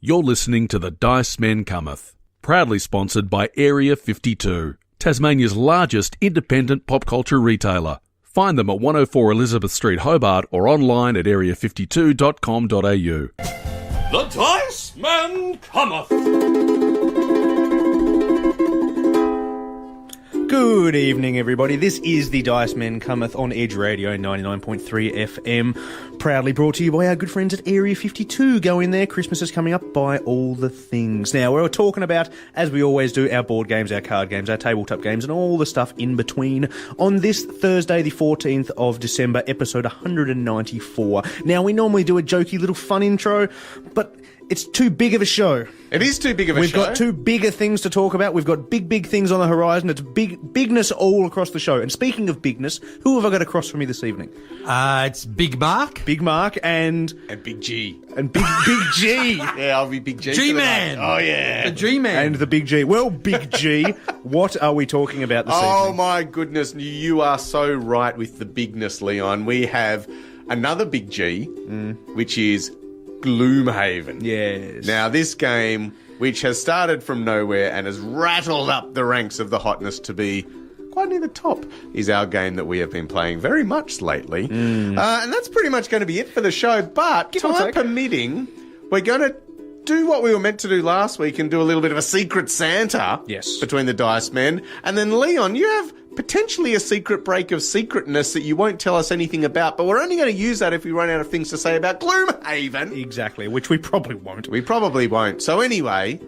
You're listening to the Dice Men Cometh, proudly sponsored by Area 52, Tasmania's largest independent pop culture retailer. Find them at 104 Elizabeth Street, Hobart, or online at area52.com.au. The Dice Men Cometh! Good evening, everybody. This is the Dice Men Cometh on Edge Radio 99.3 FM, proudly brought to you by our good friends at Area 52. Go in there, Christmas is coming up, buy all the things. Now, we're talking about, as we always do, our board games, our card games, our tabletop games, and all the stuff in between on this Thursday, the 14th of December, episode 194. Now, we normally do a jokey little fun intro, but it's too big of a show. It is too big of a show. We've got two bigger things to talk about. We've got big things on the horizon. It's bigness all across the show. And speaking of bigness, who have I got across from me this evening? It's Big Mark. Big Mark and Big G. And Big G. Yeah, I'll be Big G. G-Man. Oh, yeah. The G-Man. And the Big G. Well, Big G, what are we talking about this evening? Oh, my goodness. You are so right with the bigness, Leon. We have another Big G, which is Gloomhaven. Yes. Now, this game, which has started from nowhere and has rattled up the ranks of the hotness to be quite near the top, is our game that we have been playing very much lately. And that's pretty much going to be it for the show. But time permitting, we're going to do what we were meant to do last week and do a little bit of a Secret Santa between the Dice Men. And then, Leon, you have potentially a secret break of secretness that you won't tell us anything about, but we're only going to use that if we run out of things to say about Gloomhaven. Exactly, which we probably won't. We probably won't. So anyway,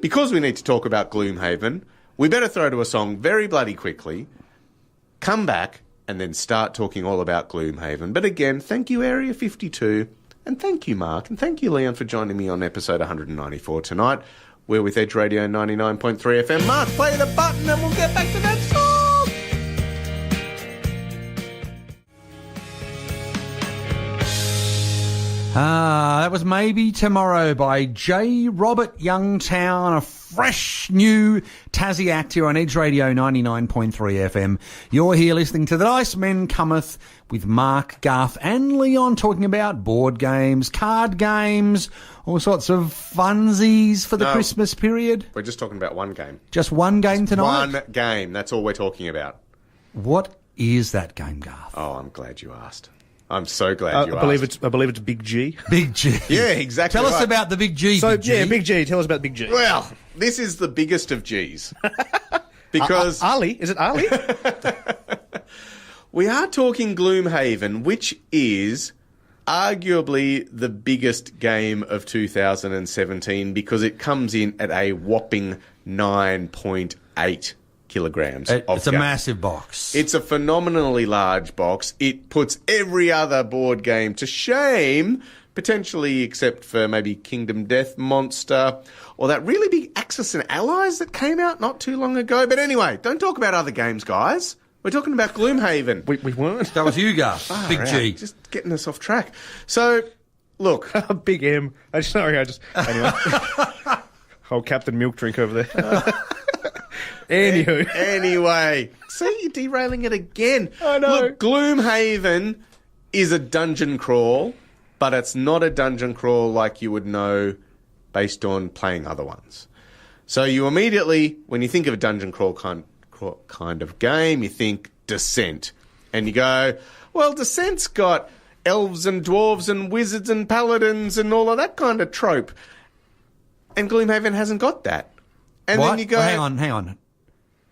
because we need to talk about Gloomhaven, we better throw to a song very bloody quickly, come back, and then start talking all about Gloomhaven. But again, thank you, Area 52, and thank you, Mark, and thank you, Leon, for joining me on episode 194 tonight. We're with Edge Radio 99.3 FM. Mark, play the button and we'll get back to that song. That was Maybe Tomorrow by J. Robert Youngtown, a fresh new Tassie act here on Edge Radio 99.3 FM. You're here listening to the Dice Men Cometh with Mark, Garth and Leon talking about board games, card games, all sorts of funsies for the Christmas period. We're just talking about one game. Just one game tonight? One game. That's all we're talking about. What is that game, Garth? Oh, I'm glad you asked. I'm so glad you asked. I believe it's Big G. Big G. Yeah, exactly. Tell us about the Big G. So, Big G. yeah, Big G. Tell us about Big G. Well, this is the biggest of Gs. Because Ali? Is it Ali? we are talking Gloomhaven, which is arguably the biggest game of 2017 because it comes in at a whopping 9.8 kilograms of It's a game. massive box. It's a phenomenally large box. It puts every other board game to shame, potentially except for maybe Kingdom Death Monster or that really big Axis and Allies that came out not too long ago. But anyway, don't talk about other games, guys. We're talking about Gloomhaven. we weren't. That was you, Garth. Big G. Just getting us off track. So, look. Big M. Anyway. Old Captain Milk Drink over there. Anywho. Anyway. See, you're derailing it again. I know. Look, Gloomhaven is a dungeon crawl, but it's not a dungeon crawl like you would know based on playing other ones. So you immediately, when you think of a dungeon crawl kind of game, you think Descent. And you go, well, Descent's got elves and dwarves and wizards and paladins and all of that kind of trope. And Gloomhaven hasn't got that. And what? then you go... Well, hang on.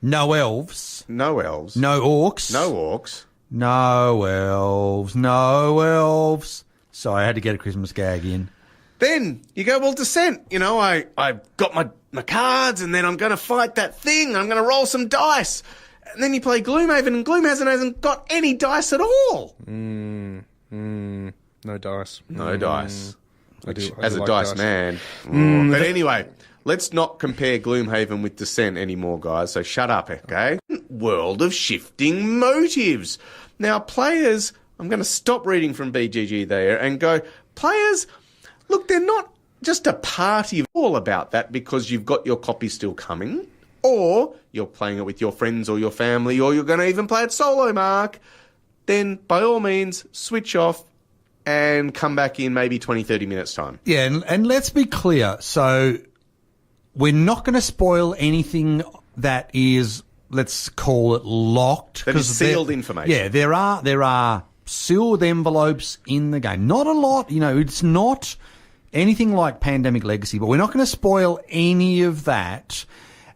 No elves. No elves. No orcs. No orcs. No elves. No elves. Sorry, I had to get a Christmas gag in. Then you go, well, Descent, you know, I got my cards and then I'm going to fight that thing. I'm going to roll some dice. And then you play Gloomhaven and Gloomhaven hasn't got any dice at all. No dice. No dice. I do As a like dice man. But anyway, let's not compare Gloomhaven with Descent anymore, guys. So shut up, okay? World of shifting motives. Now, players, I'm going to stop reading from BGG there and go, players, look, they're not just a party all about that because you've got your copy still coming, or you're playing it with your friends or your family, or you're going to even play it solo, Mark. Then, by all means, switch off, and come back in maybe 20, 30 minutes' time. Yeah, and let's be clear. So we're not going to spoil anything that is, let's call it, locked. That is sealed information. Yeah, there are sealed envelopes in the game. Not a lot. It's not anything like Pandemic Legacy, but we're not going to spoil any of that.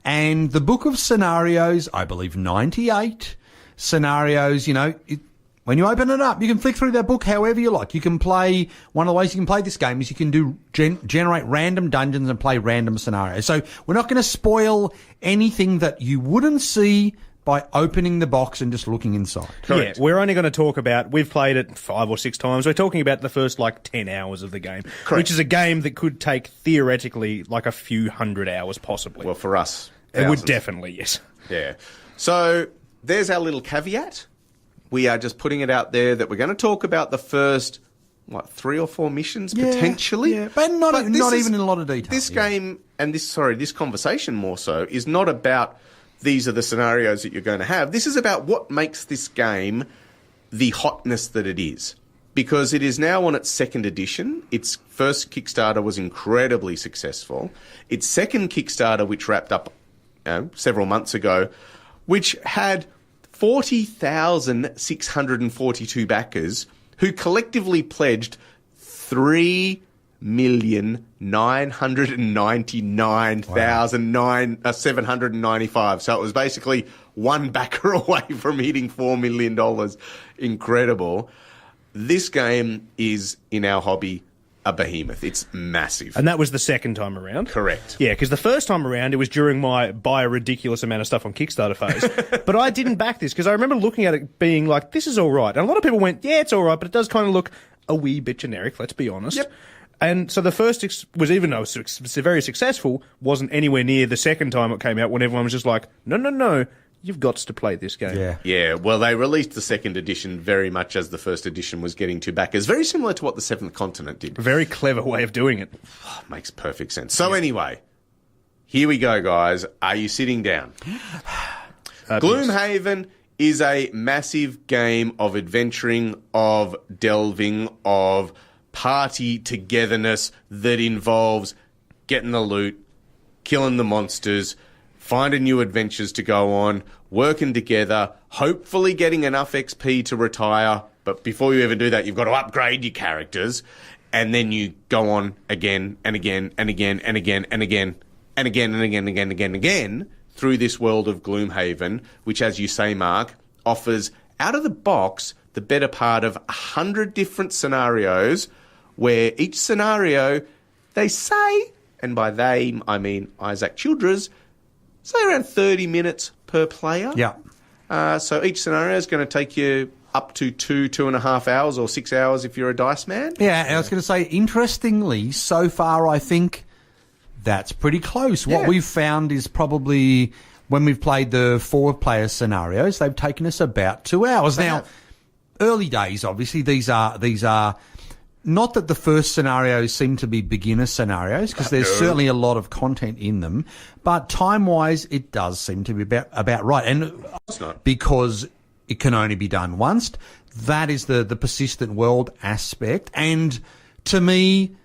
And the book of scenarios, I believe 98 scenarios, when you open it up, you can flick through that book however you like. You can play, one of the ways you can play this game is you can do generate random dungeons and play random scenarios. So we're not going to spoil anything that you wouldn't see by opening the box and just looking inside. Correct. Yeah, we're only going to talk about, we've played it 5 or 6 times. We're talking about the first 10 hours of the game, Correct. Which is a game that could take theoretically a few hundred hours possibly. Well, for us, it would thousands. definitely, yes. Yeah. So there's our little caveat. We are just putting it out there that we're going to talk about the first, 3 or 4 missions potentially. Yeah, but not even in a lot of detail. This game and this conversation more so is not about these are the scenarios that you're going to have. This is about what makes this game the hotness that it is. Because it is now on its 2nd edition. Its first Kickstarter was incredibly successful. Its second Kickstarter, which wrapped up several months ago, which had 40,642 backers who collectively pledged $3,999,795. So it was basically one backer away from hitting $4 million. Incredible. This game is, in our hobby, a behemoth. It's massive. And that was the second time around? Correct. Yeah, because the first time around, it was during my buy a ridiculous amount of stuff on Kickstarter phase. But I didn't back this, because I remember looking at it being like, this is all right. And a lot of people went, yeah, it's all right, but it does kind of look a wee bit generic, let's be honest. Yep. And so the first was, even though it was very successful, wasn't anywhere near the second time it came out when everyone was just like, no, you've got to play this game. Yeah. Yeah, well, they released the second edition very much as the first edition was getting to backers. Very similar to what the Seventh Continent did. A very clever way of doing it. Makes perfect sense. So anyway, here we go, guys. Are you sitting down? Gloomhaven is a massive game of adventuring, of delving, of party togetherness that involves getting the loot, killing the monsters, finding new adventures to go on, working together, hopefully getting enough XP to retire. But before you even do that, you've got to upgrade your characters. And then you go on again and again and again and again and again and again and again and again and again and again through this world of Gloomhaven, which, as you say, Mark, offers out of the box the better part of 100 different scenarios where each scenario, they say, and by they I mean Isaac Childress, say around 30 minutes per player. Yeah. So each scenario is going to take you up to 2.5 hours or 6 hours if you're a dice man. Yeah, I was going to say, interestingly, so far I think that's pretty close. Yeah. What we've found is probably when we've played the 4-player scenarios, they've taken us about 2 hours. Now, early days, obviously, these are not that the first scenarios seem to be beginner scenarios, because there's certainly a lot of content in them, but time-wise, it does seem to be about right. And It's not. because it can only be done once, that is the persistent world aspect. And to me,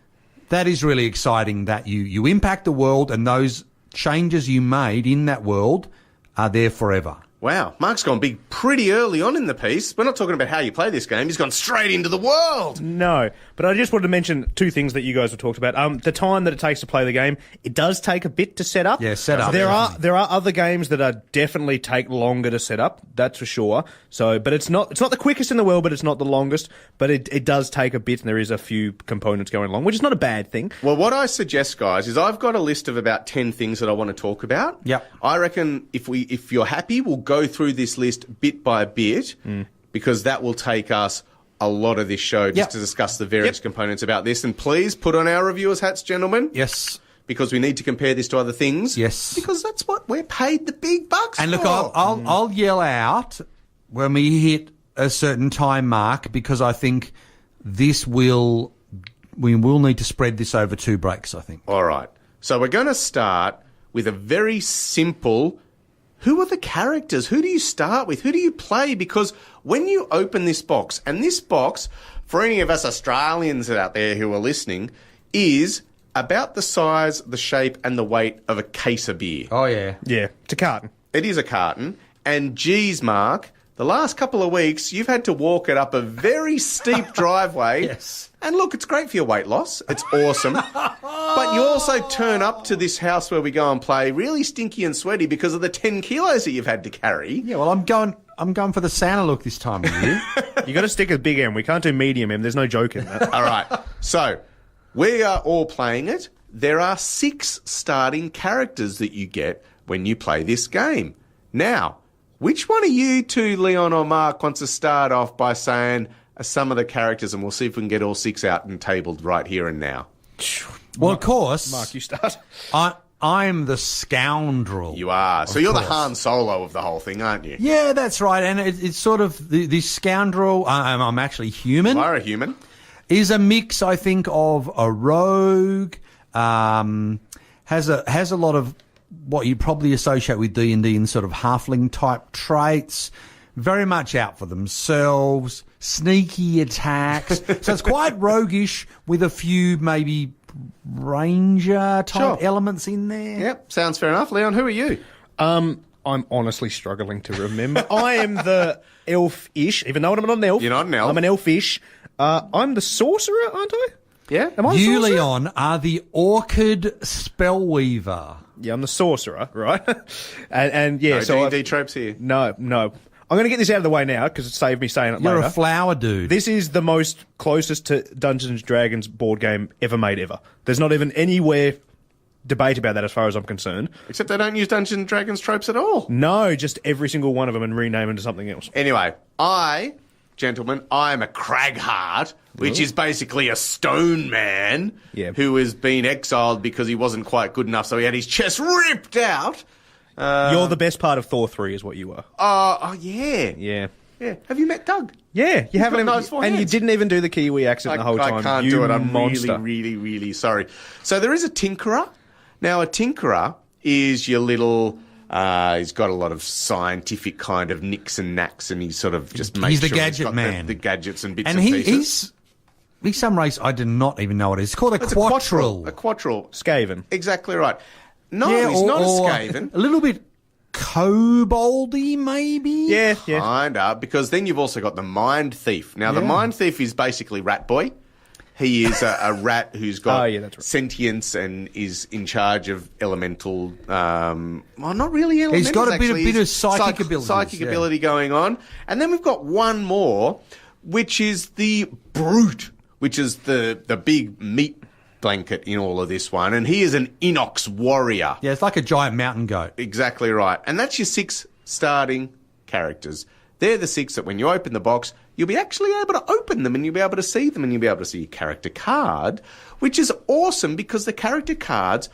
that is really exciting, that you impact the world and those changes you made in that world are there forever. Wow, Mark's gone big pretty early on in the piece. We're not talking about how you play this game. He's gone straight into the world. No, but I just wanted to mention 2 things that you guys have talked about. The time that it takes to play the game, it does take a bit to set up. Yeah, set up. There are other games that are definitely take longer to set up. That's for sure. So, but it's not the quickest in the world, but it's not the longest. But it does take a bit, and there is a few components going along, which is not a bad thing. Well, what I suggest, guys, is I've got a list of about 10 things that I want to talk about. Yep. I reckon if you're happy, we'll go through this list bit by bit, because that will take us a lot of this show just to discuss the various components about this. And please put on our reviewers' hats, gentlemen. Yes. Because we need to compare this to other things. Yes. Because that's what we're paid the big bucks And look, for. I'll yell out when we hit a certain time mark, because I think we will need to spread this over 2 breaks, I think. All right. So we're going to start with a very simple, who are the characters? Who do you start with? Who do you play? Because when you open this box, and this box, for any of us Australians out there who are listening, is about the size, the shape, and the weight of a case of beer. Oh, yeah. Yeah, it's a carton. It is a carton. And geez, Mark, the last couple of weeks, you've had to walk it up a very steep driveway. Yes. And look, it's great for your weight loss. It's awesome. But you also turn up to this house where we go and play really stinky and sweaty because of the 10 kilos that you've had to carry. Yeah, well, I'm going for the Santa look this time of year. You got to stick with big M. We can't do medium M. There's no joke in that. All right. So we are all playing it. There are 6 starting characters that you get when you play this game. Now, which one of you two, Leon or Mark, wants to start off by saying some of the characters, and we'll see if we can get all 6 out and tabled right here and now. Well, of course. Mark, you start. I'm the scoundrel. You are. So you're the Han Solo of the whole thing, aren't you? Yeah, that's right. And it's sort of the scoundrel. I'm actually human. You are a human. Is a mix, I think, of a rogue. Has a lot of what you probably associate with D&D in sort of halfling type traits. Very much out for themselves, sneaky attacks. So it's quite roguish with a few maybe ranger type elements in there. Yep, sounds fair enough. Leon, who are you? I'm honestly struggling to remember. I am the elf-ish, even though I'm not an elf. You're not an elf. I'm an elf-ish. I'm the sorcerer, aren't I? Yeah. Am I the You, sorcerer? Leon, are the orchid spellweaver. Yeah, I'm the sorcerer, right? and yeah, No so D&D tropes here. No. I'm going to get this out of the way now because it saved me saying it You're later. a flower dude. This is the most closest to Dungeons & Dragons board game ever made ever. There's not even anywhere debate about that as far as I'm concerned. Except they don't use Dungeons & Dragons tropes at all. No, just every single one of them and rename them to something else. Anyway, gentlemen, I'm a Cragheart, which is basically a stone man who has been exiled because he wasn't quite good enough, so he had his chest ripped out. You're the best part of Thor 3 is what you are. Yeah. Yeah. Yeah. Have you met Doug? Yeah, you haven't got even, those 4 and you hands. didn't even do the Kiwi accent the whole time. I can't you do it. I'm monster. really, really, really sorry. So there is a Tinkerer. Now, a Tinkerer is your little... he's got a lot of scientific kind of nicks and knacks, and he sort of just makes He's the sure gadget got man. The gadgets and bits and and pieces. he's some race I did not even know what it is. It's called a It's quattril. A quattril. Skaven. Exactly right. No, he's not a Skaven. A little bit koboldy, maybe? Yeah. Kinda, because then you've also got the Mind Thief. Now, the Mind Thief is basically Rat Boy. He is a rat who's got that's right. sentience and is in charge of elemental. Well, not really elemental. He's got a bit of psychic abilities, psychic yeah. ability going on. And then we've got one more, which is the Brute, which is the big meat blanket in all of this one. And he is an Inox warrior. Yeah, it's like a giant mountain goat. Exactly right. And that's your 6 starting characters. They're the 6 that when you open the box, you'll be actually able to open them and you'll be able to see them and you'll be able to see your character card, which is awesome because the character cards,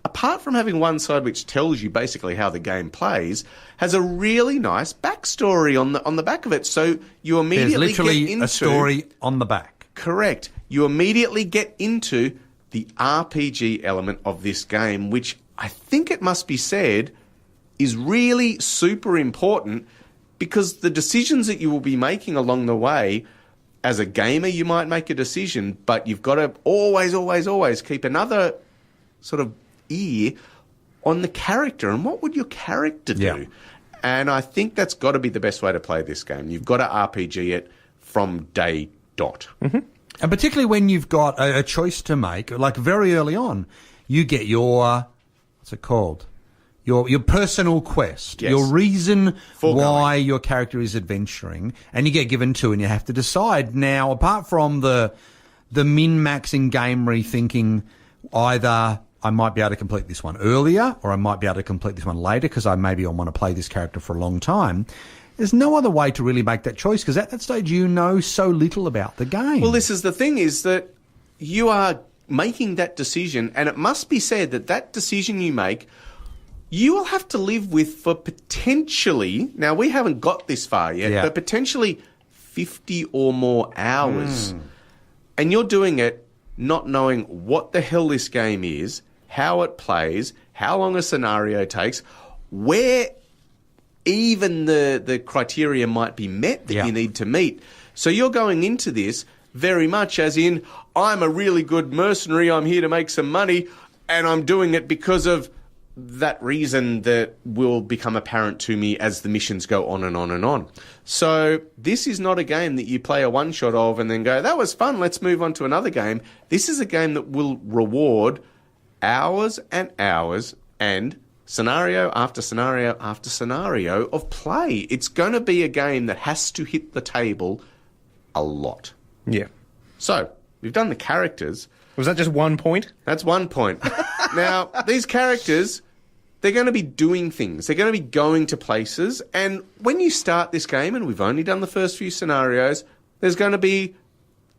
apart from having one side which tells you basically how the game plays, has a really nice backstory on the back of it. So you There's immediately literally get into... a story on the back. Correct. You immediately get into the RPG element of this game, which I think it must be said is really super important because the decisions that you will be making along the way, as a gamer, you might make a decision, but you've got to always keep another sort of ear on the character. And what would your character do? Yeah. And I think that's got to be the best way to play this game. You've got to RPG it from day dot. Mm-hmm. And particularly when you've got a choice to make, like very early on, you get your, what's it called? Your personal quest, Yes. your reason Foregoing. why your character is adventuring, and you get given 2 and you have to decide. Now, apart from the min-maxing game rethinking, either I might be able to complete this one earlier or I might be able to complete this one later because I want to play this character for a long time. There's no other way to really make that choice because at that stage you know so little about the game. Well, this is the thing, is that you are making that decision, and it must be said that that decision you make, you will have to live with for potentially, now we haven't got this far yet, Yeah. but potentially 50 or more hours. And you're doing it not knowing what the hell this game is, how it plays, how long a scenario takes, where even the criteria might be met that Yeah. you need to meet. So you're going into this very much as in, I'm a really good mercenary, I'm here to make some money, and I'm doing it because of that reason that will become apparent to me as the missions go on and on and on. So this is not a game that you play a one-shot of and then go, that was fun, let's move on to another game. This is a game that will reward hours and hours and scenario after scenario after scenario of play. It's going to be a game that has to hit the table a lot. Yeah. So, we've done the characters. Was that just 1 point? That's 1 point. Now, these characters, they're going to be doing things. They're going to be going to places. And when you start this game, and we've only done the first few scenarios, there's going to be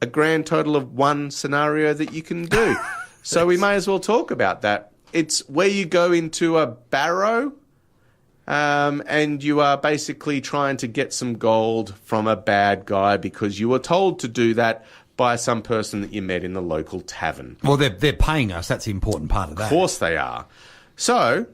a grand total of 1 scenario that you can do. So we may as well talk about that. It's where you go into a barrow, and you are basically trying to get some gold from a bad guy because you were told to do that by some person that you met in the local tavern. Well, they're paying us. That's the important part of that. Of course they are. So,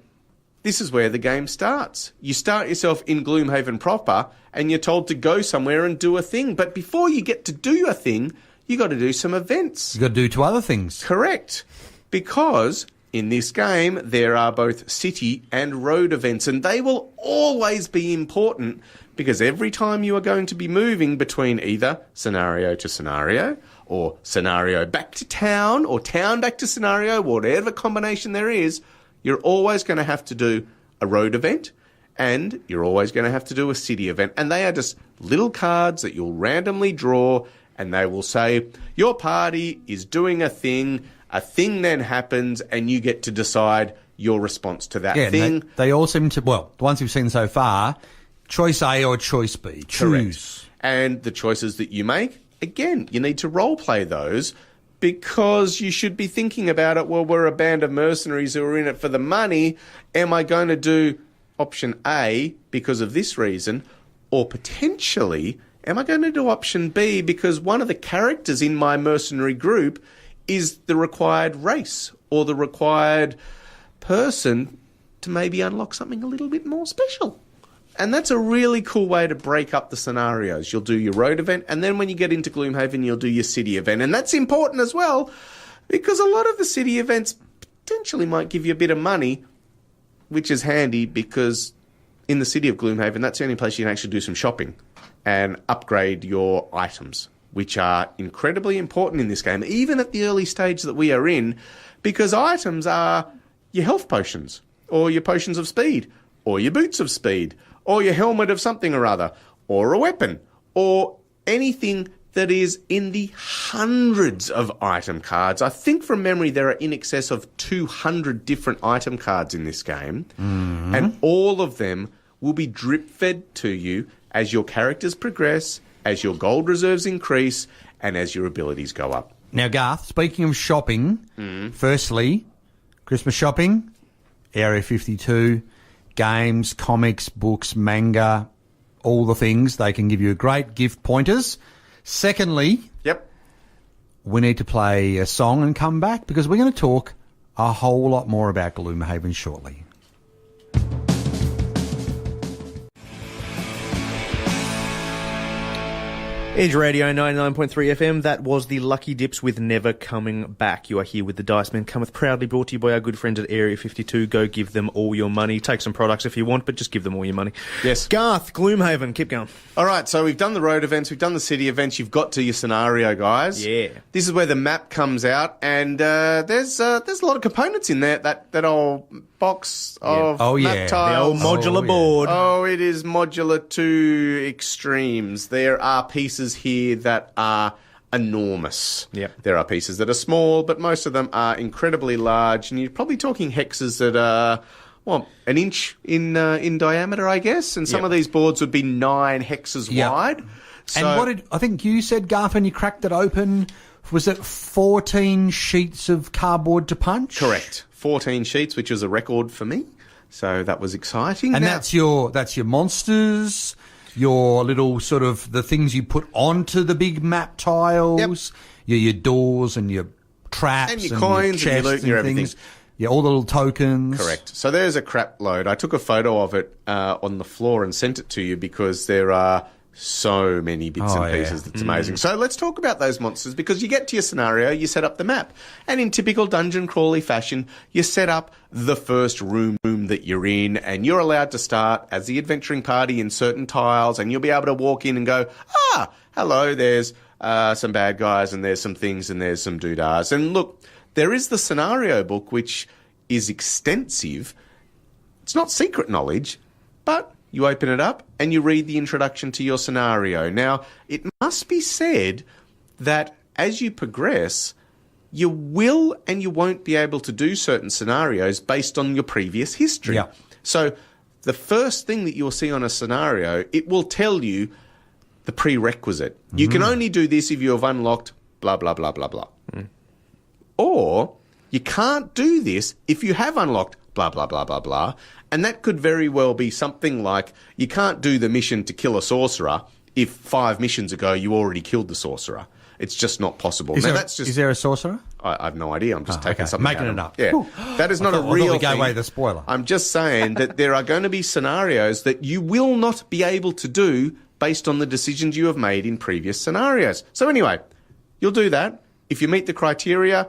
this is where the game starts. You start yourself in Gloomhaven proper, and you're told to go somewhere and do a thing. But before you get to do a thing, you got to do some events. You got to do 2 other things. Correct. Because in this game, there are both city and road events, and they will always be important because every time you are going to be moving between either scenario to scenario, or scenario back to town, or town back to scenario, whatever combination there is, you're always going to have to do a road event, and you're always going to have to do a city event. And they are just little cards that you'll randomly draw, and they will say, your party is doing a thing then happens, and you get to decide your response to that thing. They all seem to, well, the ones we've seen so far, choice A or choice B. Choose. Correct. And the choices that you make, again, you need to role play those because you should be thinking about it, well, we're a band of mercenaries who are in it for the money. Am I going to do option A because of this reason? Or potentially, am I going to do option B because one of the characters in my mercenary group is the required race or the required person to maybe unlock something a little bit more special? And that's a really cool way to break up the scenarios. You'll do your road event, and then when you get into Gloomhaven, you'll do your city event. And that's important as well, because a lot of the city events potentially might give you a bit of money, which is handy because in the city of Gloomhaven, that's the only place you can actually do some shopping and upgrade your items, which are incredibly important in this game, even at the early stage that we are in, because items are your health potions, or your potions of speed, or your boots of speed, or your helmet of something or other, or a weapon, or anything that is in the hundreds of item cards. I think from memory there are in excess of 200 different item cards in this game, and all of them will be drip-fed to you as your characters progress, as your gold reserves increase, and as your abilities go up. Now, Garth, speaking of shopping, firstly, Christmas shopping, Area 52, games, comics, books, manga, all the things. They can give you great gift pointers. Secondly, we need to play a song and come back because we're going to talk a whole lot more about Gloomhaven shortly. Edge Radio 99.3 FM, that was the Lucky Dips with Never Coming Back. You are here with the Dice Men Cometh, proudly brought to you by our good friends at Area 52. Go give them all your money. Take some products if you want, but just give them all your monmoney. Yes. Garth, Gloomhaven, keep going. All right, so we've done the road events, we've done the city events, you've got to your scenario, guys. Yeah. This is where the map comes out, and there's a lot of components in there, that old box of map tiles. The old modular board. Oh, it is modular to extremes. There are pieces here that are enormous. Yep. There are pieces that are small, but most of them are incredibly large, and you're probably talking hexes that are, well, an inch in diameter, I guess, and some of these boards would be 9 hexes wide. So, and what did I think you said, Garth, when you cracked it open? Was it 14 sheets of cardboard to punch? Correct. 14 sheets, which was a record for me. So that was exciting. And that's your monsters, your little sort of the things you put onto the big map tiles, your doors and your traps and your coins your and your loot and your everything. Yeah, all the little tokens. Correct. So there's a crap load. I took a photo of it on the floor and sent it to you because there are so many bits and pieces. That's amazing. So let's talk about those monsters, because you get to your scenario, you set up the map. And in typical dungeon crawly fashion, you set up the first room that you're in, and you're allowed to start as the adventuring party in certain tiles, and you'll be able to walk in and go, hello, there's some bad guys, and there's some things, and there's some doodahs. And look, there is the scenario book, which is extensive. It's not secret knowledge, but you open it up and you read the introduction to your scenario. Now, it must be said that as you progress, you will and you won't be able to do certain scenarios based on your previous history. Yeah. So the first thing that you'll see on a scenario, it will tell you the prerequisite. You can only do this if you have unlocked blah, blah, blah, blah, blah. Or you can't do this if you have unlocked blah, blah, blah, blah, blah. And that could very well be something like you can't do the mission to kill a sorcerer if 5 missions ago you already killed the sorcerer. It's just not possible. Is there a sorcerer? I have no idea. I'm just taking something Making out it up. Yeah, Cool. that is not a I thought real we gave thing. away the spoiler. I'm just saying that there are going to be scenarios that you will not be able to do based on the decisions you have made in previous scenarios. So anyway, you'll do that. If you meet the criteria,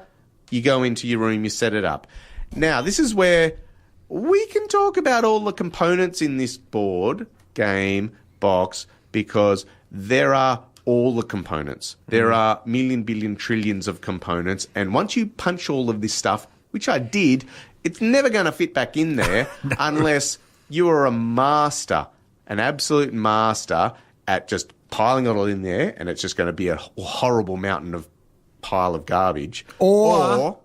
you go into your room, you set it up. Now, this is where we can talk about all the components in this board, game, box, because there are all the components. There are million, billion, trillions of components, and once you punch all of this stuff, which I did, it's never going to fit back in there unless you are a master, an absolute master at just piling it all in there, and it's just going to be a horrible mountain of pile of garbage. Or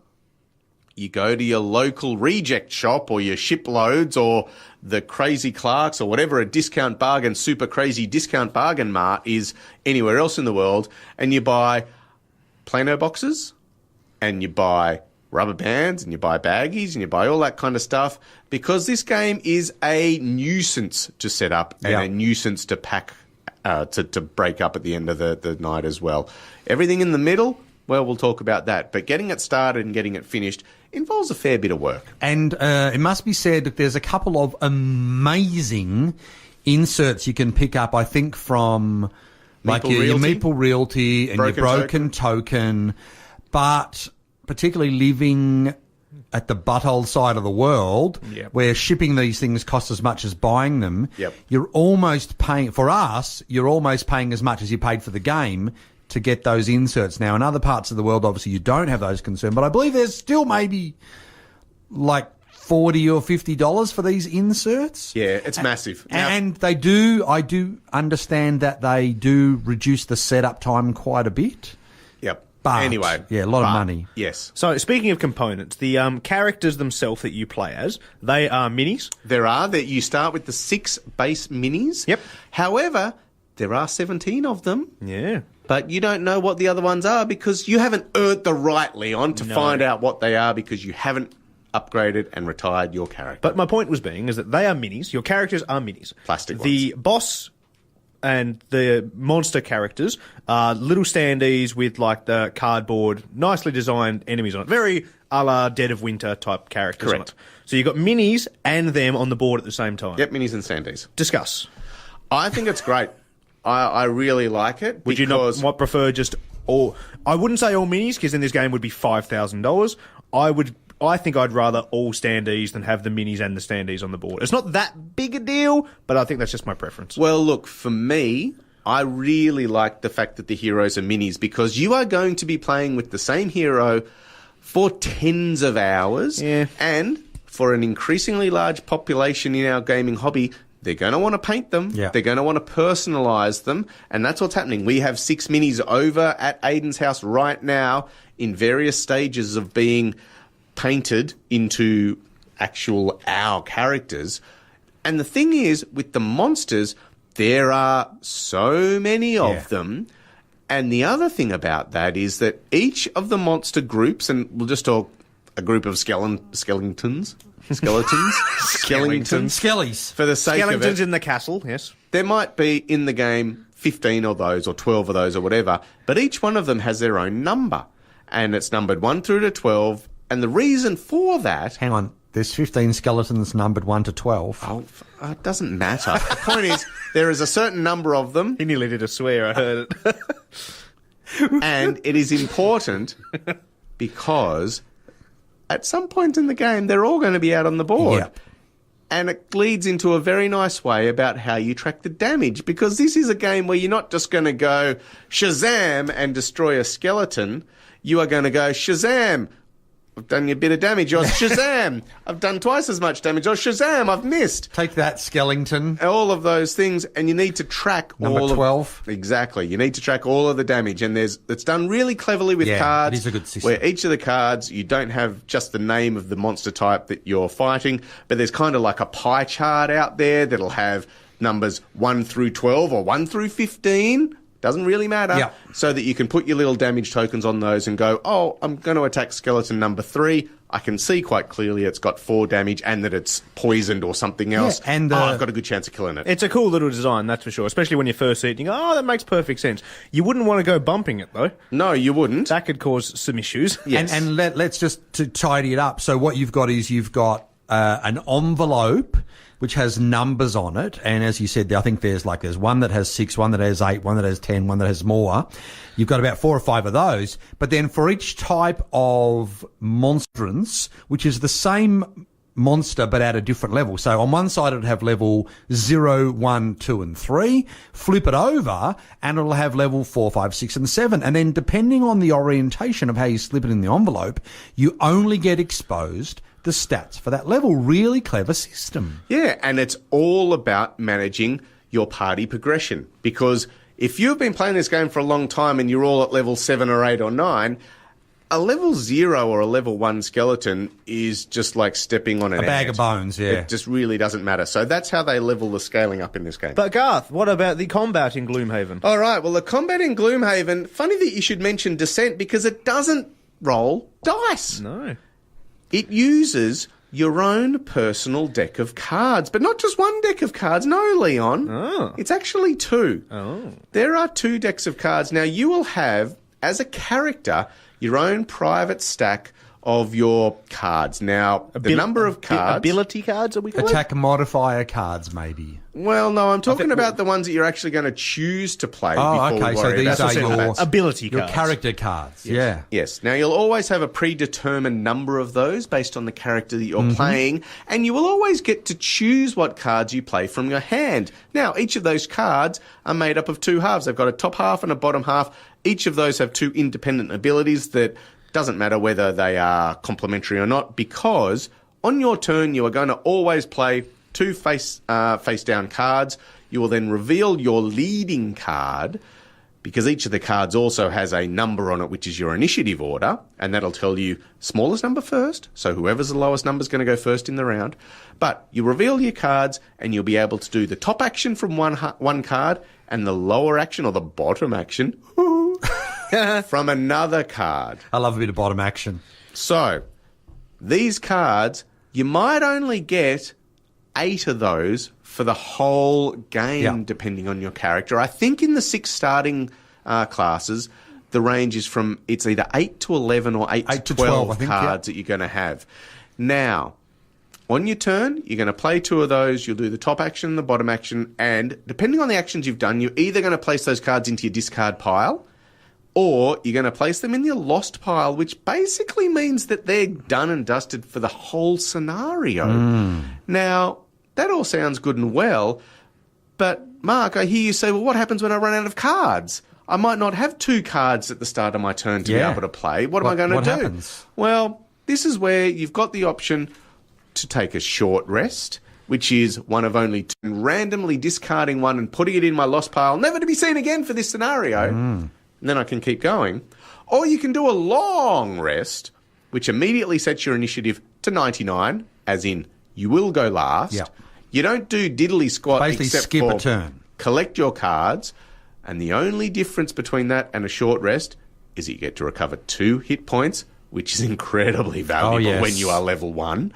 you go to your local reject shop or your shiploads or the Crazy Clark's or whatever a discount bargain, super crazy discount bargain mart is anywhere else in the world, and you buy Plano boxes and you buy rubber bands and you buy baggies and you buy all that kind of stuff, because this game is a nuisance to set up and a nuisance to pack, to break up at the end of the night as well. Everything in the middle, well, we'll talk about that. But getting it started and getting it finished involves a fair bit of work. And it must be said that there's a couple of amazing inserts you can pick up, I think, from like your Meeple Realty and your Broken Token. But particularly living at the butthole side of the world, where shipping these things costs as much as buying them, you're almost paying, for us, you're almost paying as much as you paid for the game to get those inserts. Now, in other parts of the world, obviously, you don't have those concerns, but I believe there's still maybe like $40 or $50 for these inserts. Yeah, it's massive. And they do, I do understand that they do reduce the setup time quite a bit. Yep. But, anyway. Yeah, a lot of money. Yes. So, speaking of components, the characters themselves that you play as, they are minis? There are. That you start with the 6 base minis. Yep. However, there are 17 of them. Yeah. But you don't know what the other ones are because you haven't earned the right, Leon, to find out what they are because you haven't upgraded and retired your character. But my point was being is that they are minis. Your characters are minis. Plastic The boss and the monster characters are little standees with like the cardboard, nicely designed enemies on it. Very a la Dead of Winter type characters on it. So you've got minis and them on the board at the same time. Yep, minis and standees. Discuss. I think it's great. I really like it. Would you not prefer just all... I wouldn't say all minis, because then this game would be $5,000. I think I'd rather all standees than have the minis and the standees on the board. It's not that big a deal, but I think that's just my preference. Well, look, for me, I really like the fact that the heroes are minis, because you are going to be playing with the same hero for tens of hours. Yeah. And for an increasingly large population in our gaming hobby, they're going to want to paint them. Yeah. They're going to want to personalise them. And that's what's happening. We have 6 minis over at Aiden's house right now in various stages of being painted into actual our characters. And the thing is, with the monsters, there are so many of them. And the other thing about that is that each of the monster groups, and we'll just talk a group of skeletons. Skellies. For the sake of Skeletons it, in the castle, yes. there might be in the game 15 of those or 12 of those or whatever, but each one of them has their own number. And it's numbered 1 through to 12, And the reason for that... Hang on. There's 15 skeletons numbered 1 to 12. Oh, it doesn't matter. The point is, there is a certain number of them. He nearly did a swear, I heard it. And it is important because at some point in the game, they're all going to be out on the board. Yep. And it leads into a very nice way about how you track the damage, because this is a game where you're not just going to go Shazam and destroy a skeleton. You are going to go Shazam, I've done you a bit of damage, or Shazam, I've done twice as much damage, or Shazam, I've missed. Take that, Skellington. All of those things, and you need to track Number all 12. Exactly. You need to track all of the damage, and it's done really cleverly with cards. it is a good system. Where each of the cards, you don't have just the name of the monster type that you're fighting, but there's kind of like a pie chart out there that'll have numbers 1 through 12 or 1 through 15. Doesn't really matter. Yeah. So that you can put your little damage tokens on those and go, oh, I'm going to attack skeleton number 3. I can see quite clearly it's got 4 damage and that it's poisoned or something else. Yeah, and I've got a good chance of killing it. It's a cool little design, that's for sure. Especially when you first see it, you go, oh, that makes perfect sense. You wouldn't want to go bumping it, though. No, you wouldn't. That could cause some issues. Yes. And let's just to tidy it up. So what you've got is you've got an envelope which has numbers on it, and as you said, I think there's one that has 6, one that has 8, one that has 10, one that has more. You've got about 4 or 5 of those, but then for each type of monstrance, which is the same monster but at a different level. So on one side it would have level 0, 1, 2 and 3. Flip it over and it'll have level 4, 5, 6 and 7. And then depending on the orientation of how you slip it in the envelope, you only get exposed the stats for that level. Really clever system. Yeah, and it's all about managing your party progression, because if you've been playing this game for a long time and you're all at level 7 or 8 or 9, a level 0 or a level 1 skeleton is just like stepping on an A bag ant. of bones, yeah. It just really doesn't matter. So that's how they level the scaling up in this game. But Garth, what about the combat in Gloomhaven? All right, well, the combat in Gloomhaven, funny that you should mention Descent, because it doesn't roll dice. No. It uses your own personal deck of cards, but not just one deck of cards. No, Leon. Oh. It's actually 2. Oh. There are 2 decks of cards. Now, you will have, as a character, your own private stack of your cards. Now, the number of cards... Ability cards, are we calling? Attack modifier cards, maybe. Well, no, I'm talking about the ones that you're actually going to choose to play Oh, before okay, we so worry these about are the your combats. Ability Your cards. character cards, yeah. Yes. Now, you'll always have a predetermined number of those based on the character that you're playing, and you will always get to choose what cards you play from your hand. Now, each of those cards are made up of 2 halves. They've got a top half and a bottom half. Each of those have 2 independent abilities that doesn't matter whether they are complementary or not, because on your turn, you are going to always play 2 face-down cards. You will then reveal your leading card, because each of the cards also has a number on it, which is your initiative order, and that'll tell you smallest number first, so whoever's the lowest number is going to go first in the round. But you reveal your cards, and you'll be able to do the top action from one card, and the lower action, or the bottom action, from another card. I love a bit of bottom action. So, these cards, you might only get 8 of those for the whole game, depending on your character. I think in the 6 starting classes, the range is from, it's either 8 to 11 or 8 to 12 I think, cards that you're going to have. Now, on your turn, you're going to play 2 of those. You'll do the top action, the bottom action, and depending on the actions you've done, you're either going to place those cards into your discard pile, or you're going to place them in your lost pile, which basically means that they're done and dusted for the whole scenario. Now, that all sounds good and well, but Mark, I hear you say, well, what happens when I run out of cards? I might not have 2 cards at the start of my turn to be able to play. What am I going to do? Happens? Well, this is where you've got the option to take a short rest, which is one of only 2, randomly discarding one and putting it in my lost pile, never to be seen again for this scenario. And then I can keep going. Or you can do a long rest, which immediately sets your initiative to 99, as in you will go last. Yep. You don't do diddly squat Basically except skip for a turn. collect your cards, and the only difference between that and a short rest is that you get to recover 2 hit points, which is incredibly valuable when you are level 1.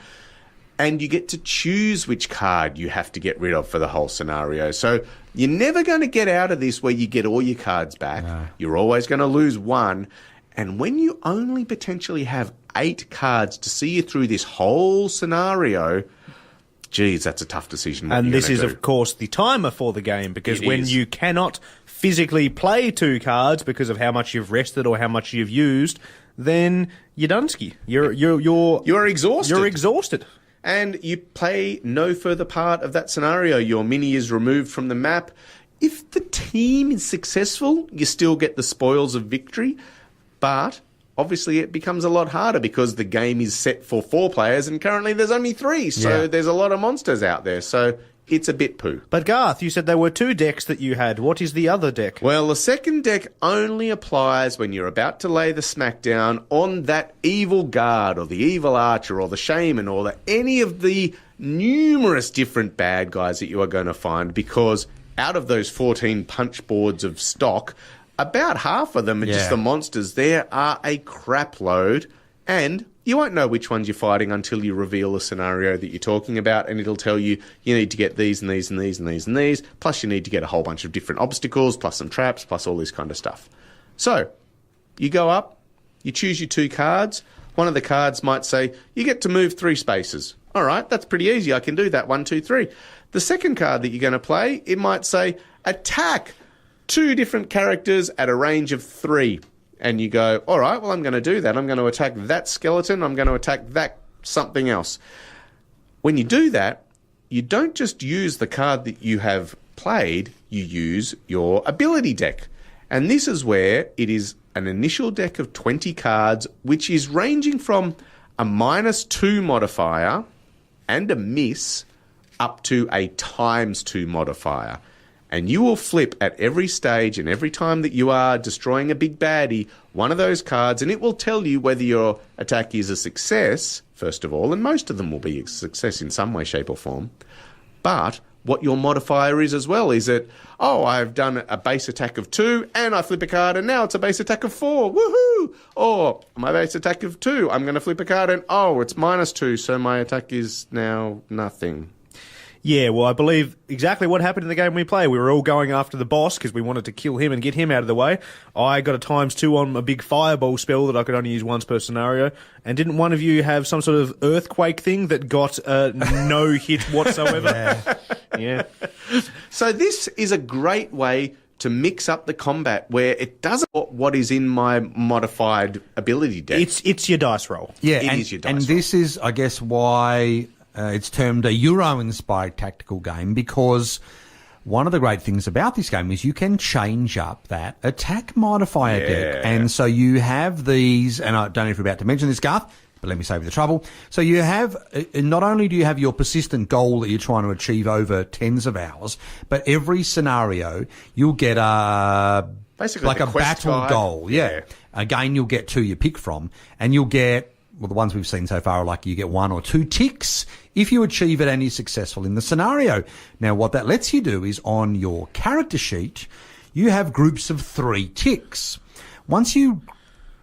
And you get to choose which card you have to get rid of for the whole scenario. So you're never going to get out of this where you get all your cards back. No. You're always going to lose one. And when you only potentially have 8 cards to see you through this whole scenario, geez, that's a tough decision. And this is, of course, the timer for the game, because when you cannot physically play 2 cards because of how much you've rested or how much you've used, then you're Dunsky. You're exhausted. You're exhausted. And you play no further part of that scenario. Your mini is removed from the map. If the team is successful, you still get the spoils of victory, but obviously it becomes a lot harder because the game is set for 4 players and currently there's only 3, so there's a lot of monsters out there, so it's a bit poo. But Garth, you said there were 2 decks that you had. What is the other deck? Well, the second deck only applies when you're about to lay the smackdown on that evil guard or the evil archer or the shaman or any of the numerous different bad guys that you are going to find, because out of those 14 punch boards of stock, about half of them are just the monsters. There are a crap load, and you won't know which ones you're fighting until you reveal the scenario that you're talking about, and it'll tell you you need to get these and these and these and these and these, plus you need to get a whole bunch of different obstacles, plus some traps, plus all this kind of stuff. So, you go up, you choose your 2 cards. One of the cards might say, you get to move 3 spaces. All right, that's pretty easy. I can do that. 1, 2, 3. The second card that you're going to play, it might say, attack 2 different characters at a range of 3. And you go, all right, well, I'm going to do that. I'm going to attack that skeleton. I'm going to attack that something else. When you do that, you don't just use the card that you have played, you use your ability deck. And this is where it is an initial deck of 20 cards, which is ranging from a -2 modifier and a miss up to a ×2 modifier. And you will flip at every stage and every time that you are destroying a big baddie, one of those cards, and it will tell you whether your attack is a success, first of all, and most of them will be a success in some way, shape or form, but what your modifier is as well. Is it, oh, I've done a base attack of 2 and I flip a card and now it's a base attack of 4, woohoo! Or my base attack of 2, I'm going to flip a card and oh, it's -2, so my attack is now nothing. Yeah, well, I believe exactly what happened in the game we played. We were all going after the boss because we wanted to kill him and get him out of the way. I got a ×2 on a big fireball spell that I could only use once per scenario. And didn't one of you have some sort of earthquake thing that got no hit whatsoever? Yeah. So this is a great way to mix up the combat where it doesn't what is in my modified ability deck. It's your dice roll. Yeah, it is your dice roll. This is, I guess, why it's termed a Euro-inspired tactical game, because one of the great things about this game is you can change up that attack modifier deck. And so you have these, and I don't know if you're about to mention this, Garth, but let me save you the trouble. So you have, not only do you have your persistent goal that you're trying to achieve over tens of hours, but every scenario you'll get basically like a battle guide. goal. Yeah. Again, you'll get 2 you pick from, and you'll get, well, the ones we've seen so far are like you get 1 or 2 ticks if you achieve it and you're successful in the scenario. Now, what that lets you do is on your character sheet, you have groups of 3 ticks. Once you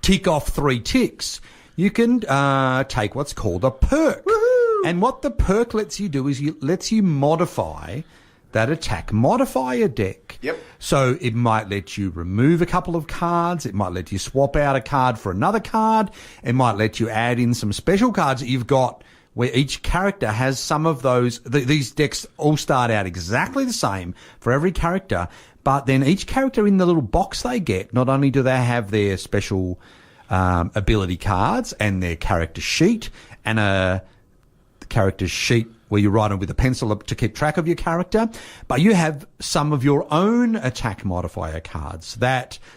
tick off 3 ticks, you can take what's called a perk. Woohoo! And what the perk lets you do is it lets you modify that attack modifier deck. Yep. So it might let you remove a couple of cards. It might let you swap out a card for another card. It might let you add in some special cards that you've got where each character has some of those. These decks all start out exactly the same for every character, but then each character in the little box they get, not only do they have their special ability cards and their character sheet and the character sheet where you write it with a pencil to keep track of your character, but you have some of your own attack modifier cards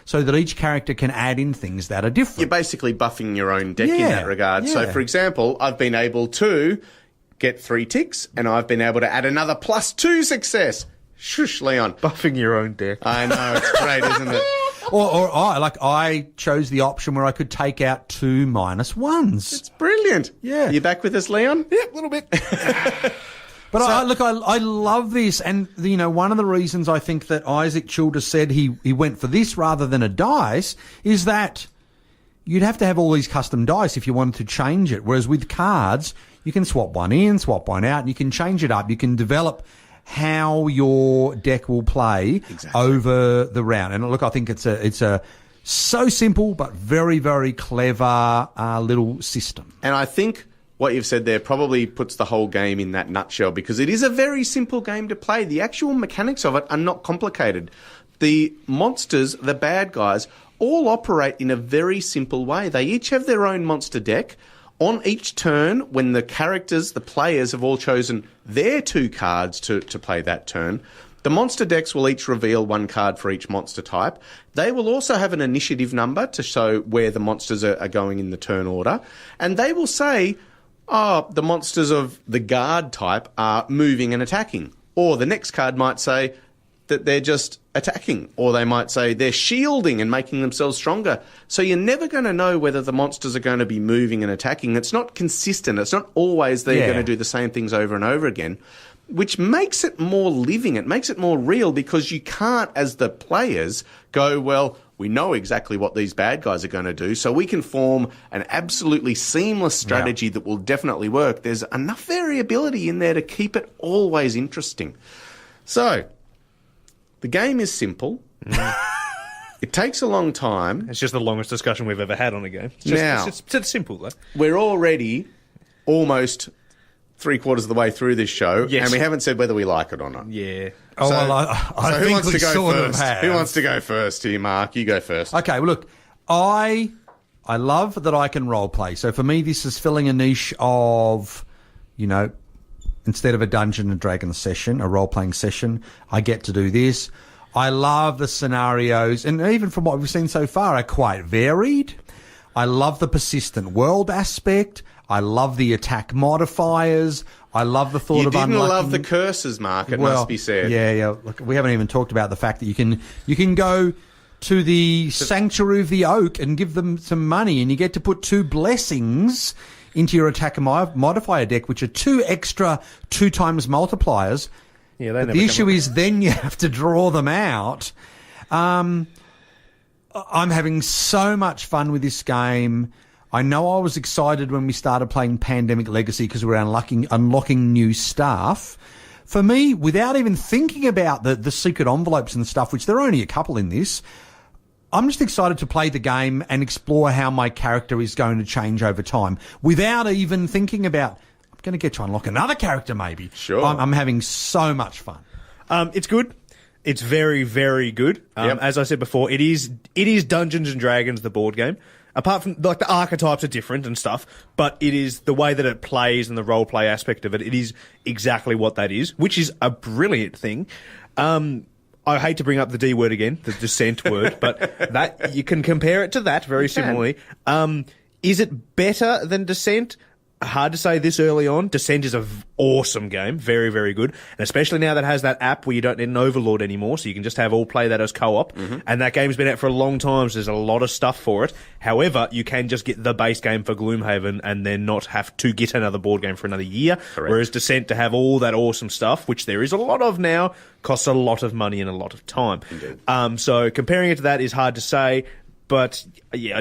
so that each character can add in things that are different. You're basically buffing your own deck in that regard. Yeah. So, for example, I've been able to get 3 ticks, and I've been able to add another +2 success. Shush, Leon. Buffing your own deck. I know, it's great, isn't it? Or I chose the option where I could take out 2 -1s. It's brilliant. Yeah. You back with us, Leon? Yeah, a little bit. But I love this, and one of the reasons I think that Isaac Childers said he went for this rather than a dice is that you'd have to have all these custom dice if you wanted to change it. Whereas with cards, you can swap one in, swap one out, and you can change it up. You can develop how your deck will play over the round. And look, I think it's a So simple, but very, very clever little system. And I think what you've said there probably puts the whole game in that nutshell, because it is a very simple game to play. The actual mechanics of it are not complicated. The monsters, the bad guys, all operate in a very simple way. They each have their own monster deck. On each turn, when the characters, the players, have all chosen their 2 cards to play that turn, the monster decks will each reveal 1 card for each monster type. They will also have an initiative number to show where the monsters are going in the turn order. And they will say, the monsters of the guard type are moving and attacking. Or the next card might say that they're just attacking. Or they might say they're shielding and making themselves stronger. So you're never going to know whether the monsters are going to be moving and attacking. It's not consistent. It's not always they're going to do the same things over and over again, which makes it more living. It makes it more real, because you can't, as the players, go, well, we know exactly what these bad guys are going to do, so we can form an absolutely seamless strategy that will definitely work. There's enough variability in there to keep it always interesting. So, the game is simple. It takes a long time. It's just the longest discussion we've ever had on a game. It's simple, though. We're already almost 3/4 of the way through this show, and we haven't said whether we like it or not. Yeah. Oh, So- well, I So who think wants we to go sort of first? have. Who wants to go first here, Mark? You go first. Okay, well, look, I love that I can role play. So for me, this is filling a niche of, instead of a Dungeon and Dragons session, a role-playing session, I get to do this. I love the scenarios, and even from what we've seen so far, are quite varied. I love the persistent world aspect. I love the attack modifiers. I love the thought You of didn't unlocking... love the curses, Mark, it must be said. Yeah. Look, we haven't even talked about the fact that you can go to the Sanctuary of the Oak and give them some money, and you get to put 2 blessings into your attack modifier deck, which are 2 extra 2 times multipliers. Yeah, But the issue is then you have to draw them out. I'm having so much fun with this game. I know I was excited when we started playing Pandemic Legacy because we were unlocking new stuff. For me, without even thinking about the secret envelopes and stuff, which there are only a couple in this, I'm just excited to play the game and explore how my character is going to change over time without even thinking about, I'm going to get to unlock another character maybe. Sure. I'm having so much fun. It's good. It's very, very good. As I said before, it is Dungeons and Dragons, the board game. Apart from, the archetypes are different and stuff, but it is the way that it plays and the role play aspect of it. It is exactly what that is, which is a brilliant thing. I hate to bring up the D word again, the Descent word, but that you can compare it to that very similarly. Is it better than Descent? Hard to say this early on. Descent is an awesome game. Very, very good. And especially now that it has that app where you don't need an overlord anymore, so you can just have all play that as co-op. And that game's been out for a long time, so there's a lot of stuff for it. However, you can just get the base game for Gloomhaven and then not have to get another board game for another year. Correct. Whereas Descent, to have all that awesome stuff, which there is a lot of now, costs a lot of money and a lot of time. Indeed. So comparing it to that is hard to say, but yeah,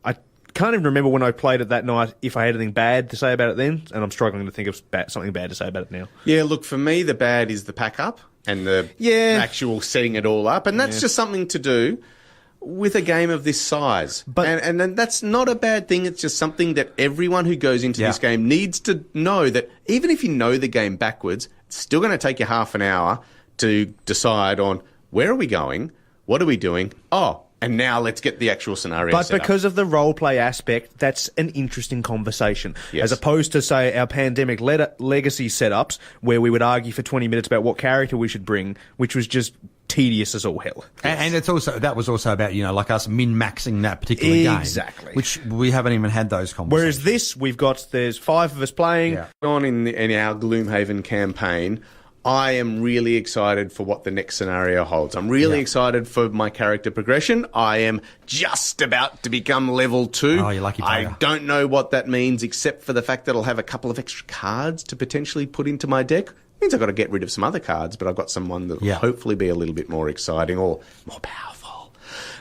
I can't even remember when I played it that night if I had anything bad to say about it then, and I'm struggling to think of something bad to say about it now. Yeah, look, for me, the bad is the pack up and the actual setting it all up, and that's just something to do with a game of this size. And that's not a bad thing. It's just something that everyone who goes into this game needs to know, that even if you know the game backwards, it's still going to take you half an hour to decide on where are we going, what are we doing, and now let's get the actual scenario But set up. because of the role-play aspect, that's an interesting conversation. Yes. As opposed to, say, our Pandemic Legacy setups, where we would argue for 20 minutes about what character we should bring, which was just tedious as all hell. And it's also, that was also about, like us min-maxing that particular game. Exactly. Which we haven't even had those conversations. Whereas this, there's 5 of us playing. Yeah. On in our Gloomhaven campaign, I am really excited for what the next scenario holds. I'm really excited for my character progression. I am just about to become level 2. Oh, you lucky I bugger. don't know what that means, except for the fact that I'll have a couple of extra cards to potentially put into my deck. It means I've got to get rid of some other cards, but I've got someone that will hopefully be a little bit more exciting or more powerful.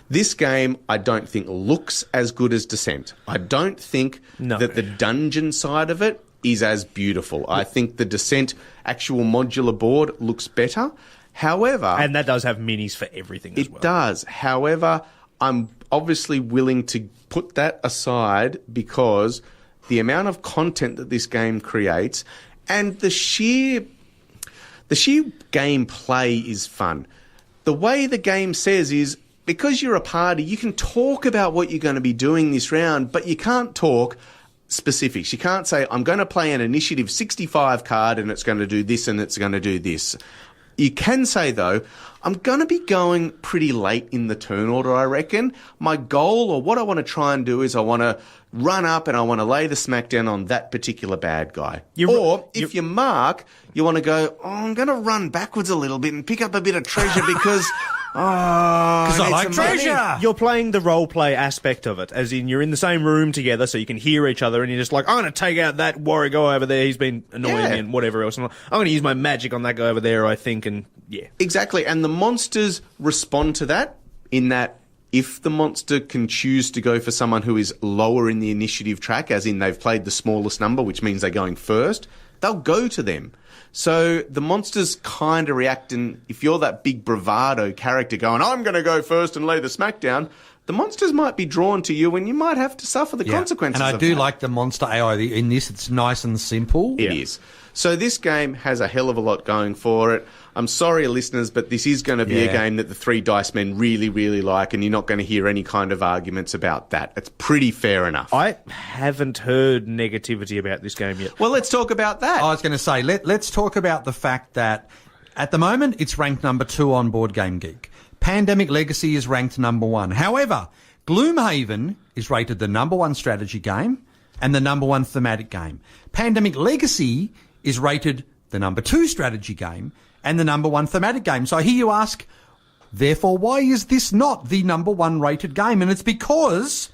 This game, I don't think, looks as good as Descent. I don't think that the dungeon side of it is as beautiful. I think the Descent actual modular board looks better. However... And that does have minis for everything as well. It does. However, I'm obviously willing to put that aside because the amount of content that this game creates and the sheer gameplay is fun. The way the game says is, because you're a party, you can talk about what you're going to be doing this round, but you can't talk specifics. You can't say, I'm going to play an initiative 65 card and it's going to do this and it's going to do this. You can say, though, I'm going to be going pretty late in the turn order, I reckon. My goal, or what I want to try and do, is I want to run up and I want to lay the smackdown on that particular bad guy. If you mark, you want to go, I'm going to run backwards a little bit and pick up a bit of treasure because... Because I like treasure. You're playing the role play aspect of it, as in you're in the same room together so you can hear each other and you're just like, I'm going to take out that warrior guy over there, he's been annoying me and whatever else. I'm going to use my magic on that guy over there, I think, and yeah. Exactly, and the monsters respond to that in that if the monster can choose to go for someone who is lower in the initiative track, as in they've played the smallest number, which means they're going first, they'll go to them. So the monsters kind of react, and if you're that big bravado character going, I'm going to go first and lay the smack down, the monsters might be drawn to you and you might have to suffer the consequences and I do like the monster AI in this. It's nice and simple. It is. So this game has a hell of a lot going for it. I'm sorry, listeners, but this is going to be a game that the three dice men really, really like, and you're not going to hear any kind of arguments about that. It's pretty fair enough. I haven't heard negativity about this game yet. Well, let's talk about that. I was going to say, let's talk about the fact that at the moment it's ranked number 2 on Board Game Geek. Pandemic Legacy is ranked number 1. However, Gloomhaven is rated the number 1 strategy game and the number 1 thematic game. Pandemic Legacy is rated the number 2 strategy game and the number 1 thematic game. So I hear you ask, therefore, why is this not the number 1 rated game? And it's because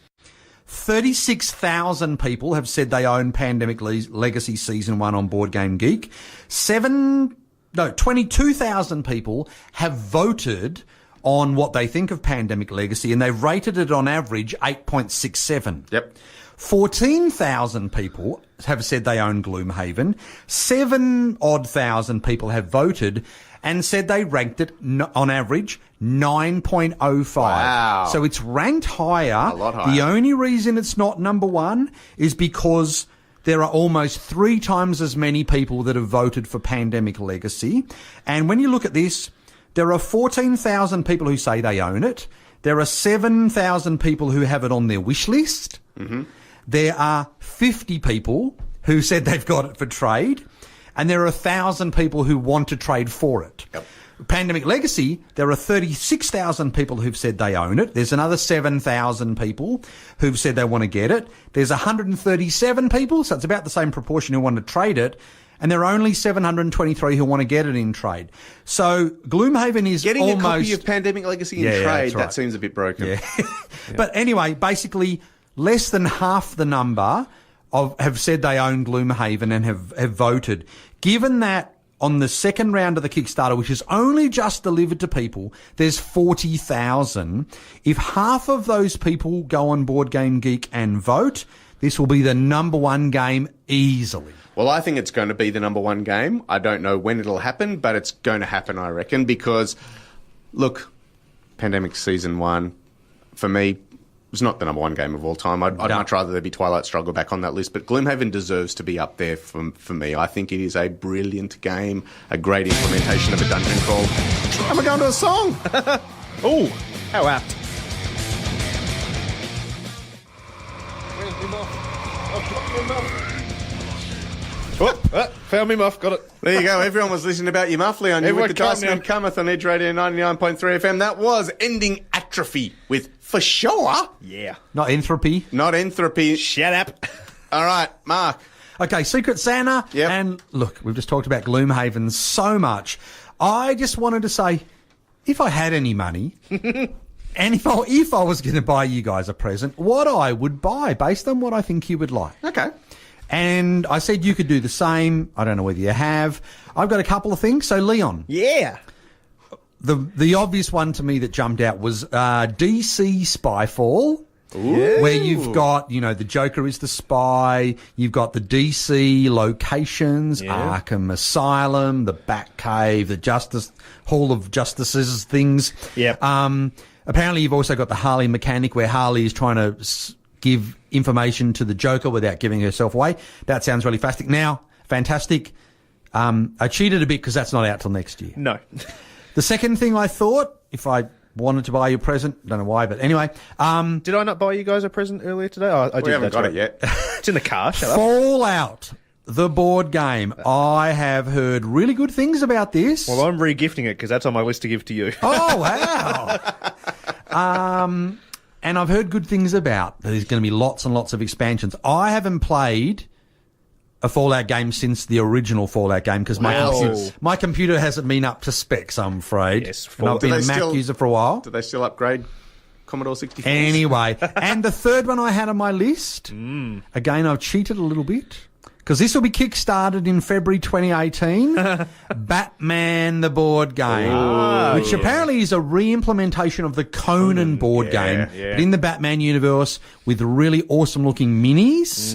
36,000 people have said they own Pandemic Legacy Season 1 on Board Game Geek. 22,000 people have voted on what they think of Pandemic Legacy, and they've rated it on average 8.67. Yep. 14,000 people have said they own Gloomhaven. 7,000 people have voted and said they ranked it on average 9.05. Wow. So it's ranked higher. A lot higher. The only reason it's not number 1 is because there are almost 3 times as many people that have voted for Pandemic Legacy. And when you look at this, there are 14,000 people who say they own it. There are 7,000 people who have it on their wish list. Mm-hmm. There are 50 people who said they've got it for trade. And there are 1,000 people who want to trade for it. Yep. Pandemic Legacy, there are 36,000 people who've said they own it. There's another 7,000 people who've said they want to get it. There's 137 people, so it's about the same proportion who want to trade it. And there are only 723 who want to get it in trade. So Gloomhaven is getting almost... a copy of Pandemic Legacy in trade, that's right. That seems a bit broken. Yeah. But anyway, basically, less than half the number have said they own Gloomhaven and have voted. Given that on the second round of the Kickstarter, which is only just delivered to people, there's 40,000. If half of those people go on Board Game Geek and vote, this will be the number 1 game easily. Well, I think it's going to be the number 1 game. I don't know when it'll happen, but it's going to happen, I reckon, because, look, Pandemic Season 1, for me, was not the number 1 game of all time. I'd much rather there be Twilight Struggle back on that list, but Gloomhaven deserves to be up there for me. I think it is a brilliant game, a great implementation of a dungeon crawl. And we're going to a song! Oh, how apt. Where's my muff? I've got my muff. Found me muff, got it. There you go. Everyone was listening about your muffly on you Everyone with the Dice Men Cometh on Edge Radio 99.3 FM. That was Ending Atrophy with For Sure. Yeah. Not Entropy. Not Entropy. Shut up. All right, Mark. Okay, Secret Santa. Yep. And look, we've just talked about Gloomhaven so much. I just wanted to say, if I had any money, and if I was going to buy you guys a present, what I would buy based on what I think you would like. Okay. And I said you could do the same. I don't know whether you have. I've got a couple of things. So, Leon. Yeah. The obvious one to me that jumped out was DC Spyfall. Ooh. Where you've got, the Joker is the spy. You've got the DC locations, Arkham Asylum, the Batcave, the Justice Hall of Justices things. Yep. Apparently, you've also got the Harley mechanic where Harley is trying to give information to the Joker without giving herself away. That sounds really fantastic. I cheated a bit because that's not out till next year. No. The second thing I thought, if I wanted to buy you a present, don't know why, but anyway. Did I not buy you guys a present earlier today? Oh, I did. We haven't That's got right. it yet. It's in the car. Shut up. Fallout, the board game. I have heard really good things about this. Well, I'm re-gifting it because that's on my list to give to you. Oh, wow. And I've heard good things about. There's going to be lots and lots of expansions. I haven't played a Fallout game since the original Fallout game because my computer hasn't been up to specs, I'm afraid. Yes, and I've been a Do they Mac still- user for a while. Do they still upgrade Commodore 64? Anyway, and the third one I had on my list, again, I've cheated a little bit because this will be kickstarted in February 2018, Batman the board game, which apparently is a re-implementation of the Conan board game, but in the Batman universe with really awesome-looking minis.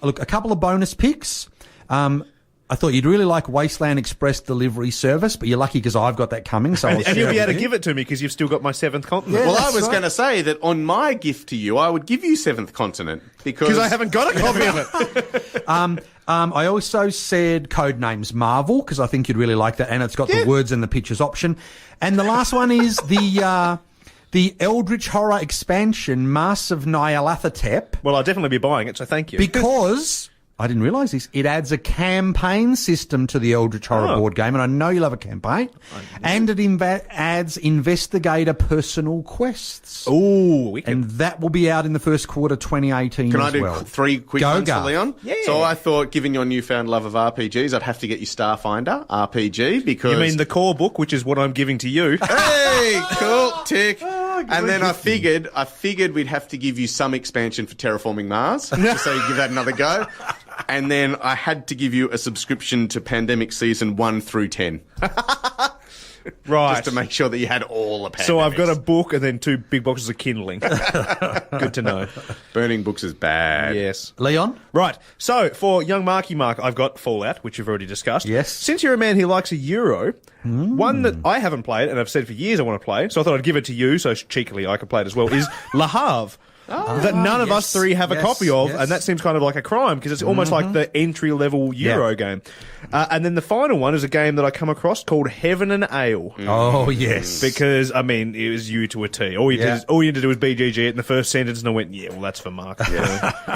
Look, a couple of bonus picks. I thought you'd really like Wasteland Express delivery service, but you're lucky because I've got that coming. So And you'll be able to give it to me because you've still got my seventh continent. Yeah. Well, I That's was right. going to say that on my gift to you, I would give you Seventh Continent because I haven't got a copy of it. I also said Codenames Marvel because I think you'd really like that, and it's got the words and the pictures option. And the last one is the Eldritch Horror expansion, Mass of Nyarlathotep, Well, I'll definitely be buying it, so thank you. because I didn't realise this. It adds a campaign system to the Eldritch Horror board game, and I know you love a campaign. And it adds investigator personal quests. Ooh, we can. And that will be out in the first quarter 2018 Can I as do well. three quick Go, ones for Garth. Leon? Yeah. So I thought, given your newfound love of RPGs, I'd have to get you Starfinder RPG because You mean the core book, which is what I'm giving to you? hey, cool, tick. And then I figured we'd have to give you some expansion for Terraforming Mars, just so you give that another go. And then I had to give you a subscription to Pandemic Season 1 through 10. Right. Just to make sure that you had all the pandemics. So I've got a book and then 2 big boxes of kindling. Good to know. Burning books is bad. Yes. Leon? Right. So for young Marky Mark, I've got Fallout, which we've already discussed. Yes. Since you're a man who likes a Euro, one that I haven't played and I've said for years I want to play, so I thought I'd give it to you so cheekily I could play it as well, is Le Havre. That none of us three have a copy of, and that seems kind of like a crime because it's almost like the entry-level Euro game. And then the final one is a game that I come across called Heaven and Ale. Oh, yes. Because, I mean, it was you to a T. All you had to do was BGG it in the first sentence, and I went, yeah, well, that's for Mark.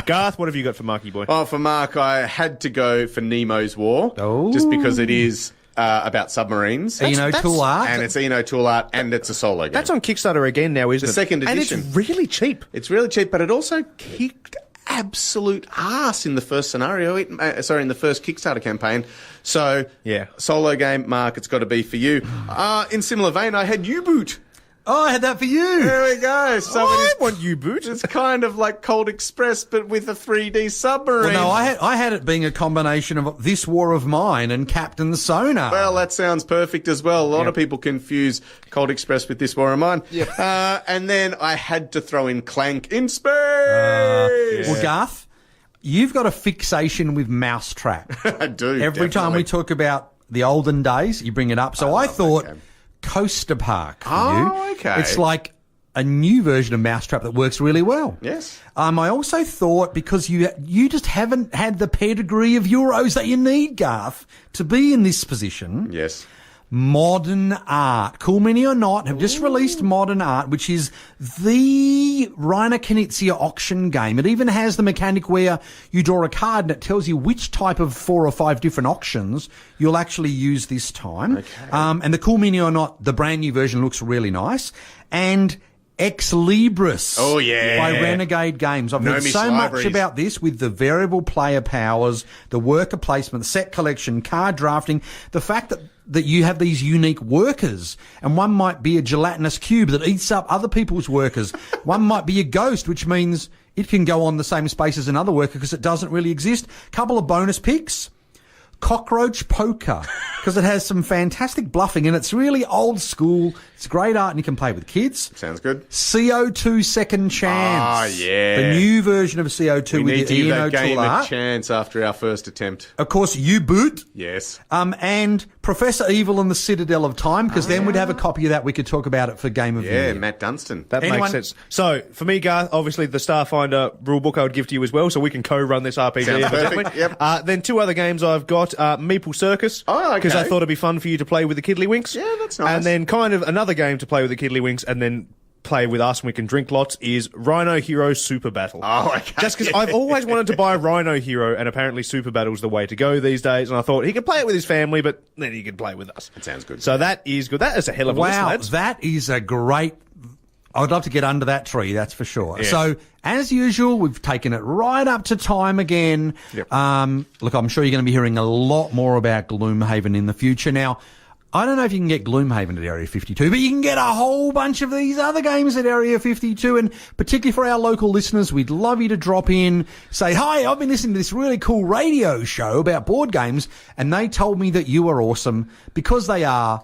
Garth, what have you got for Marky Boy? Oh, for Mark, I had to go for Nemo's War. Oh. Just because it is about submarines. Tool art. And it's Eno Tool Art, and it's a solo game. That's on Kickstarter again now, isn't The it? second edition. And it's really cheap. It's really cheap, but it also kicked absolute ass in the first scenario. In the first Kickstarter campaign. So, solo game, Mark, it's got to be for you. In similar vein, I had U-Boot. Oh, I had that for you. There we go. So I want U-Boot. it's kind of like Cold Express, but with a 3D submarine. Well, no, I had it being a combination of This War of Mine and Captain Sonar. Well, that sounds perfect as well. A lot of people confuse Cold Express with This War of Mine. Yep. And then I had to throw in Clank in Space. Well, Garth, you've got a fixation with Mousetrap. I do. Every time we talk about the olden days, you bring it up. So I thought Coaster Park for you. Okay. It's like a new version of Mousetrap that works really well. Yes. I also thought because you just haven't had the pedigree of Euros that you need, Garth, to be in this position. Yes. Modern Art. Cool Mini or Not have just released Modern Art, which is the Reiner Knizia auction game. It even has the mechanic where you draw a card and it tells you which type of 4 or 5 different auctions you'll actually use this time. Okay. And the Cool Mini or Not, the brand new version looks really nice. And Ex Libris by Renegade Games. I've heard so much about this with the variable player powers, the worker placement, set collection, card drafting, the fact that you have these unique workers, and one might be a gelatinous cube that eats up other people's workers. One might be a ghost, which means it can go on the same space as another worker because it doesn't really exist. Couple of bonus picks. Cockroach Poker, because it has some fantastic bluffing and it's really old school. It's great art and you can play with kids. Sounds good. CO2 Second Chance. Ah, yeah. The new version of CO2 We with need to the give Eno that game tool a art. chance after our first attempt. Of course, U-Boot. Yes. And Professor Evil and the Citadel of Time, because then we'd have a copy of that. We could talk about it for Game of the Yeah, Year. Matt Dunstan. That makes sense. So, for me, Garth, obviously the Starfinder rulebook I would give to you as well, so we can co-run this RPG. Sounds evidently. perfect, yep. Then 2 other games I've got, Meeple Circus. Oh, okay. Because I thought it'd be fun for you to play with the Kiddlywinks. Yeah, that's nice. And then kind of another game to play with the Kiddlywinks, and then play with us and we can drink lots is Rhino Hero Super Battle. Oh, okay. Just because I've always wanted to buy Rhino Hero, and apparently Super Battle's the way to go these days, and I thought he could play it with his family, but then he could play with us. That sounds good. So that is good. That is a hell of a list, Wow, lads. that is a great... I'd love to get under that tree, that's for sure. Yes. So, as usual, we've taken it right up to time again. Yep. Look, I'm sure you're going to be hearing a lot more about Gloomhaven in the future. Now, I don't know if you can get Gloomhaven at Area 52, but you can get a whole bunch of these other games at Area 52, and particularly for our local listeners, we'd love you to drop in, say, hi, I've been listening to this really cool radio show about board games, and they told me that you are awesome, because they are,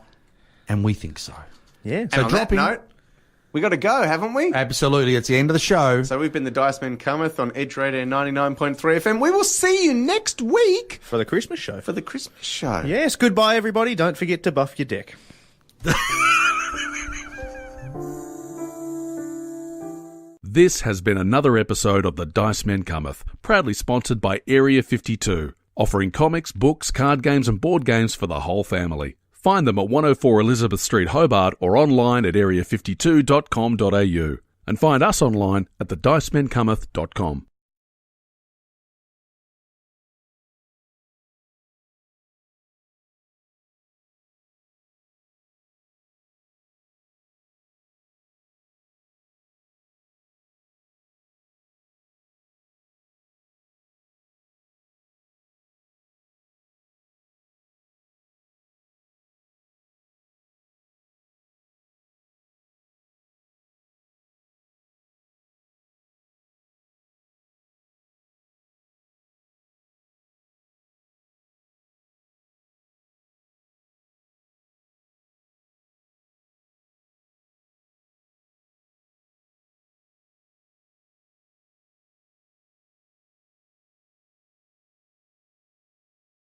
and we think so. Yeah. And So on drop that in. note, we got to go, haven't we? Absolutely, it's the end of the show. So we've been the Dice Men Cometh on Edge Radio 99.3 FM. We will see you next week For the Christmas show. for the Christmas show. Yes, goodbye, everybody. Don't forget to buff your deck. This has been another episode of the Dice Men Cometh, proudly sponsored by Area 52, offering comics, books, card games and board games for the whole family. Find them at 104 Elizabeth Street, Hobart, or online at area52.com.au. And find us online at thedicamencometh.com.